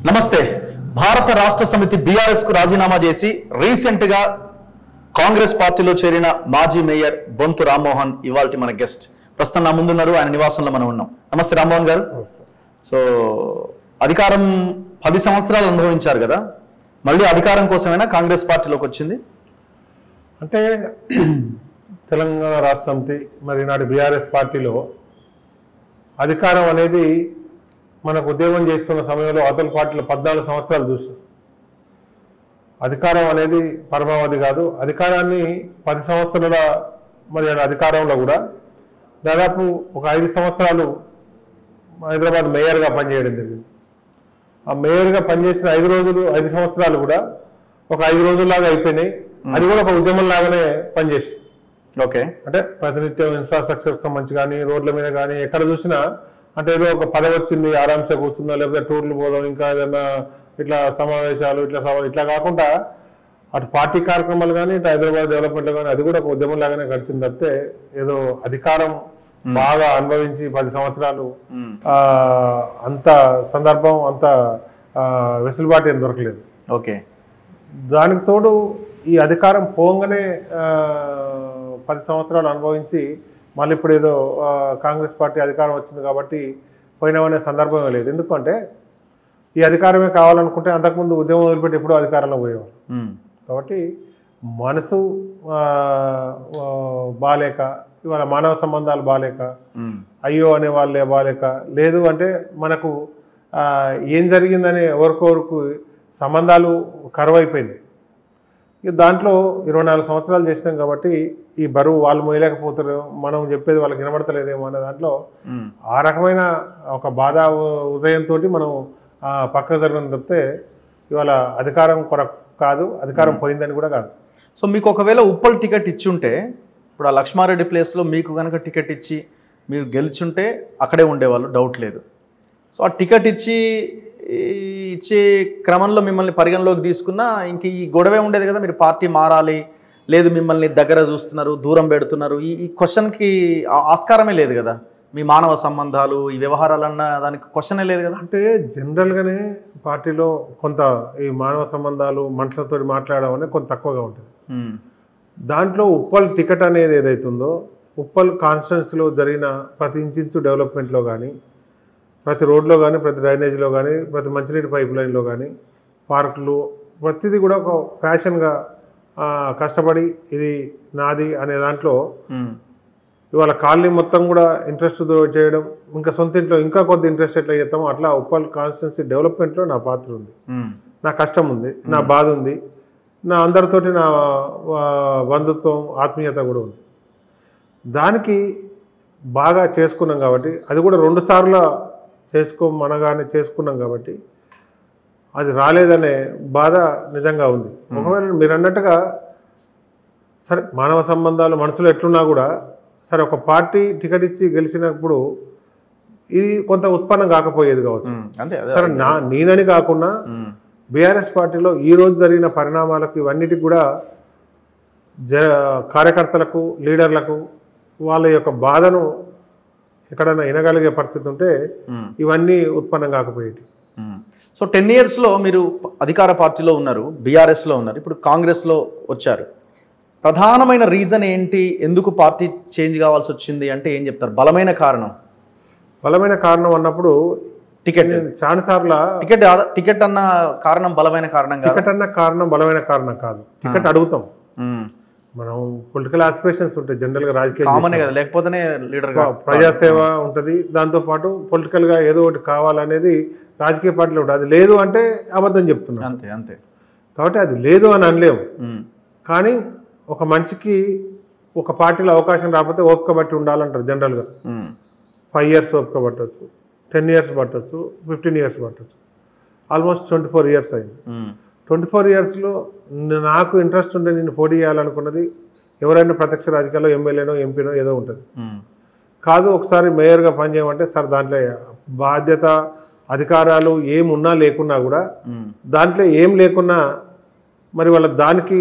నమస్తే. భారత రాష్ట్ర సమితి బీఆర్ఎస్ కు రాజీనామా చేసి రీసెంట్ గా కాంగ్రెస్ పార్టీలో చేరిన మాజీ మేయర్ బొంతు రామ్మోహన్ ఇవాల్టి మన గెస్ట్. ప్రస్తుతం నా ముందున్నారు, ఆయన నివాసంలో మనం ఉన్నాం. నమస్తే రామ్మోహన్ గారు. సో అధికారం 10 సంవత్సరాలు అనుభవించారు కదా, మళ్ళీ అధికారం కోసమైనా కాంగ్రెస్ పార్టీలోకి వచ్చింది? అంటే తెలంగాణ రాష్ట్ర సమితి మరి నాటి బీఆర్ఎస్ పార్టీలో అధికారం అనేది మనకు ఉద్యోగం చేస్తున్న సమయంలో అవతల పార్టీలో 14 సంవత్సరాలు చూసాం. అధికారం అనేది పరమావధి కాదు. అధికారాన్ని 10 సంవత్సరాల మరి అధికారంలో కూడా దాదాపు ఒక 5 సంవత్సరాలు హైదరాబాద్ మేయర్గా పనిచేయడం జరిగింది. ఆ మేయర్గా పనిచేసిన 5 సంవత్సరాలు కూడా ఒక 5 రోజుల్లాగా అయిపోయినాయి. అది కూడా ఒక ఉద్యమం లాగానే పనిచేసింది. ఓకే, అంటే ప్రతినిత్యం ఇన్ఫ్రాస్ట్రక్చర్ సంబంధించి కానీ రోడ్ల మీద కానీ ఎక్కడ చూసినా అంటే ఏదో ఒక పదవి వచ్చింది ఆరాంసే కూర్చుందా, లేకపోతే టూర్లు పోదాం, ఇంకా ఏదైనా ఇట్లా సమావేశాలు ఇట్లా కాకుండా అటు పార్టీ కార్యక్రమాలు కానీ ఇటు హైదరాబాద్ డెవలప్మెంట్ కానీ అది కూడా ఒక ఉద్యమం లాగానే గడిచింది తప్పితే ఏదో అధికారం బాగా అనుభవించి 10 సంవత్సరాలు అంత సందర్భం అంత వెసులుబాటు ఏం దొరకలేదు. ఓకే, దానికి తోడు ఈ అధికారం పోగానే 10 సంవత్సరాలు అనుభవించి మళ్ళీ ఇప్పుడు ఏదో కాంగ్రెస్ పార్టీ అధికారం వచ్చింది కాబట్టి పోయినామనే సందర్భమే లేదు. ఎందుకంటే ఈ అధికారమే కావాలనుకుంటే అంతకుముందు ఉద్యమం వదిలిపెట్టి ఎప్పుడూ అధికారంలో పోయేవాళ్ళు. కాబట్టి మనసు బాలేక, ఇవాళ మానవ సంబంధాలు బాలేక, అయ్యో అనే వాళ్ళే బాలేక, లేదు అంటే మనకు ఏం జరిగిందనే ఎవరికొరకు సంబంధాలు కరువైపోయింది. దాంట్లో 24 సంవత్సరాలు చేసినాం కాబట్టి ఈ బరువు వాళ్ళు మోయలేకపోతారు, మనం చెప్పేది వాళ్ళకి వినబడతలేదేమో అనే దాంట్లో ఆ రకమైన ఒక బాధ హృదయంతో మనం పక్కకు జరగడం తప్పితే ఇవాళ అధికారం కొరకు కాదు, అధికారం పోయిందని కూడా కాదు. సో మీకు ఒకవేళ ఉప్పల్ టికెట్ ఇచ్చుంటే, ఇప్పుడు ఆ లక్ష్మారెడ్డి ప్లేస్లో మీకు కనుక టికెట్ ఇచ్చి మీరు గెలుచుంటే అక్కడే ఉండేవాళ్ళు, డౌట్ లేదు. సో ఆ టికెట్ ఇచ్చే క్రమంలో మిమ్మల్ని పరిగణలోకి తీసుకున్నా ఇంక ఈ గొడవే ఉండేది కదా, మీరు పార్టీ మారాలి, లేదు మిమ్మల్ని దగ్గర చూస్తున్నారు, దూరం పెడుతున్నారు, ఈ క్వశ్చన్కి ఆస్కారమే లేదు కదా. మీ మానవ సంబంధాలు, ఈ వ్యవహారాలన్న దానికి క్వశ్చనే లేదు కదా. అంటే జనరల్గానే పార్టీలో కొంత ఈ మానవ సంబంధాలు మనుషులతో మాట్లాడడం అనేది కొంత తక్కువగా ఉంటుంది. దాంట్లో ఉప్పల్ టికెట్ అనేది ఏదైతుందో, ఉప్పల్ కాన్స్టిట్యున్సీలో జరిగిన ప్రతి ఇంచు డెవలప్మెంట్లో కానీ, ప్రతి రోడ్లో కానీ, ప్రతి డ్రైనేజీలో కానీ, ప్రతి మంచినీటి పైప్ లైన్లో కానీ, పార్కులు, ప్రతిదీ కూడా ఒక ఫ్యాషన్గా కష్టపడి ఇది నాది అనే దాంట్లో ఇవాళ కాలనీ మొత్తం కూడా ఇంట్రెస్ట్ చేయడం, ఇంకా సొంత ఇంట్లో ఇంకా కొద్ది ఇంట్రెస్ట్ ఎట్లా చేస్తామో అట్లా ఉప్పల్ కాన్స్టిట్యున్సీ డెవలప్మెంట్లో నా పాత్ర ఉంది, నా కష్టం ఉంది, నా బాధ ఉంది, నా అందరితోటి నా బంధుత్వం ఆత్మీయత కూడా ఉంది. దానికి బాగా చేసుకున్నాం కాబట్టి, అది కూడా 2 సార్లు మనగానే చేసుకున్నాం కాబట్టి అది రాలేదనే బాధ నిజంగా ఉంది. ఒకవేళ మీరు అన్నట్టుగా సరే మానవ సంబంధాలు మనసులో ఎట్లున్నా కూడా సరే ఒక పార్టీ టికెట్ ఇచ్చి గెలిచినప్పుడు ఇది కొంత ఉత్పన్నం కాకపోయేది కావచ్చు. సరే నేనని కాకుండా బీఆర్ఎస్ పార్టీలో ఈరోజు జరిగిన పరిణామాలకు ఇవన్నిటికి కూడా కార్యకర్తలకు, లీడర్లకు వాళ్ళ యొక్క బాధను ఎక్కడైనా వినగలిగే పరిస్థితి ఉంటే ఇవన్నీ ఉత్పన్నం కాకపోయేది. సో 10 ఇయర్స్లో మీరు అధికార పార్టీలో ఉన్నారు, బీఆర్ఎస్లో ఉన్నారు, ఇప్పుడు కాంగ్రెస్లో వచ్చారు. ప్రధానమైన రీజన్ ఏంటి, ఎందుకు పార్టీ చేంజ్ కావాల్సి వచ్చింది అంటే ఏం చెప్తారు? బలమైన కారణం అన్నప్పుడు టికెట్ చాలాసార్లు టికెట్ అన్న కారణం బలమైన కారణం కాదు. టికెట్ అన్న కారణం బలమైన కారణం కాదు. టికెట్ అడుగుతాం మనం, పొలిటికల్ ఆస్పిరేషన్స్ ఉంటాయి జనరల్గా, రాజకీయ లేకపోతేనే లీడర్ ప్రజాసేవ ఉంటుంది, దాంతోపాటు పొలిటికల్గా ఏదో ఒకటి కావాలనేది రాజకీయ పార్టీలో ఉంటుంది. అది లేదు అంటే అబద్ధం చెప్తున్నాం, అంతే. కాబట్టి అది లేదు అని అనలేము. కానీ ఒక మనిషికి ఒక పార్టీలో అవకాశం రాకపోతే ఓపిక బట్టి ఉండాలంటారు జనరల్గా. 5 ఇయర్స్ ఓపిక పట్టవచ్చు, 10 ఇయర్స్ పట్టవచ్చు, 15 ఇయర్స్ పట్టవచ్చు. ఆల్మోస్ట్ 24 ఇయర్స్ అయింది. 24 ఇయర్స్లో నాకు ఇంట్రెస్ట్ ఉంటే నేను పోటీ చేయాలనుకున్నది ఎవరైనా ప్రత్యక్ష రాజకీయాల్లో ఎమ్మెల్యేనో ఎంపీనో ఏదో ఉంటుంది. కాదు ఒకసారి మేయర్గా పనిచేయమంటే సార్ దాంట్లో బాధ్యత అధికారాలు ఏమున్నా లేకున్నా కూడా, దాంట్లో ఏం లేకున్నా మరి వాళ్ళ దానికి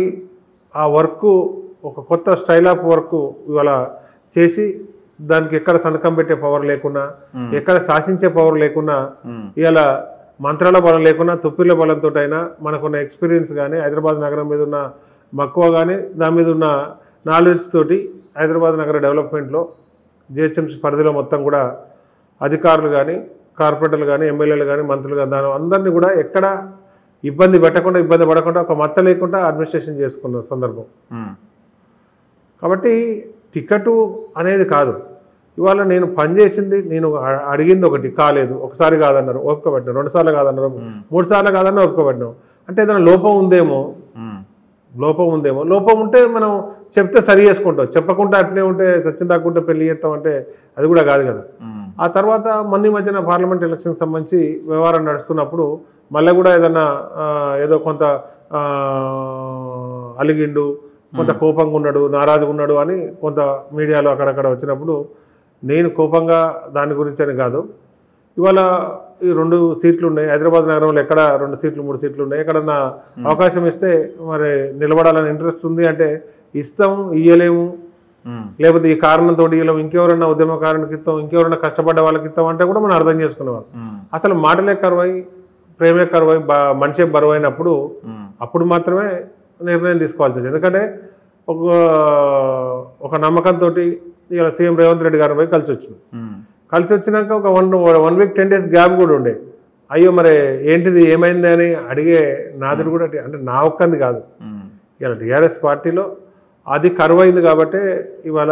ఆ వర్క్ ఒక కొత్త స్టైల్ ఆఫ్ వర్క్ ఇవాళ చేసి దానికి ఎక్కడ సంతకం పెట్టే పవర్ లేకున్నా, ఎక్కడ శాసించే పవర్ లేకున్నా, ఇలా మంత్రాల బలం లేకున్నా తుప్పిళ్ళ బలంతో అయినా మనకున్న ఎక్స్పీరియన్స్ కానీ హైదరాబాద్ నగరం మీద ఉన్న మక్కువ కానీ దాని మీద ఉన్న నాలెడ్జ్ తోటి హైదరాబాద్ నగర డెవలప్మెంట్లో జిహెచ్ఎంసీ పరిధిలో మొత్తం కూడా అధికారులు కానీ కార్పొరేటర్లు కానీ ఎమ్మెల్యేలు కానీ మంత్రులు కానీ దాని అందరినీ కూడా ఎక్కడ ఇబ్బంది పడకుండా ఒక మచ్చ లేకుండా అడ్మినిస్ట్రేషన్ చేసుకున్న సందర్భం. కాబట్టి టికెటు అనేది కాదు. ఇవాళ నేను పనిచేసింది, నేను అడిగింది ఒకటి కాలేదు, ఒకసారి కాదన్నారు ఓపిక పెట్టినాం, 2 సార్లు కాదన్నారు, 3 సార్లు కాదన్నా ఓపిక పెట్టినాం. అంటే ఏదైనా లోపం ఉందేమో, లోపం ఉంటే మనం చెప్తే సరి చేసుకుంటాం. చెప్పకుండా అట్నే ఉంటే సచిన్ దాక్కుంటే పెళ్లి చేస్తాం అంటే అది కూడా కాదు కదా. ఆ తర్వాత మొన్న మధ్యన పార్లమెంట్ ఎలక్షన్కి సంబంధించి వ్యవహారం నడుస్తున్నప్పుడు మళ్ళీ కూడా ఏదో కొంత అలిగిండు, కొంత కోపంగా ఉన్నాడు, నారాజుగా ఉన్నాడు అని కొంత మీడియాలో అక్కడక్కడ వచ్చినప్పుడు నేను కోపంగా దాని గురించి అని కాదు. ఇవాళ ఈ 2 సీట్లు ఉన్నాయి హైదరాబాద్ నగరంలో, ఎక్కడ 2 సీట్లు 3 సీట్లు ఉన్నాయి, ఎక్కడన్నా అవకాశం ఇస్తే మరి నిలబడాలని ఇంట్రెస్ట్ ఉంది అంటే ఇస్తాం, ఇయ్యలేము, లేకపోతే ఈ కారణంతో ఇవ్వలేము, ఇంకెవరన్నా ఉద్యమకారునికి ఇస్తాం, ఇంకెవరన్నా కష్టపడ్డ వాళ్ళకి ఇస్తాం అంటే కూడా మనం అర్థం చేసుకునేవాళ్ళం. అసలు మాటలే కరువై ప్రేమే కరువై మనిషే బరువైనప్పుడు అప్పుడు మాత్రమే నిర్ణయం తీసుకోవాల్సి వచ్చింది. ఎందుకంటే ఒక నమ్మకంతో ఇలా సీఎం రేవంత్ రెడ్డి గారి పోయి కలిసి వచ్చినాక ఒక 1 వీక్ 10 డేస్ గ్యాప్ కూడా ఉండే. అయ్యో మరి ఏంటిది ఏమైంది అని అడిగే నాదుడు కూడా అంటే నా ఒక్కంది కాదు, ఇలా టీఆర్ఎస్ పార్టీలో అది కరువైంది కాబట్టి ఇవాళ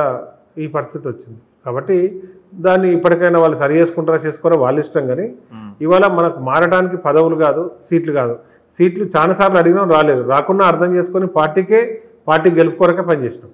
ఈ పరిస్థితి వచ్చింది. కాబట్టి దాన్ని ఇప్పటికైనా వాళ్ళు సరి చేసుకుంటారా చేసుకోరా వాళ్ళ ఇష్టం. కానీ ఇవాళ మనకు మారడానికి పదవులు కాదు, సీట్లు కాదు. సీట్లు చాలాసార్లు అడిగినా రాలేదు, రాకుండా అర్థం చేసుకొని పార్టీ గెలుపు కొరకే పనిచేసినాం.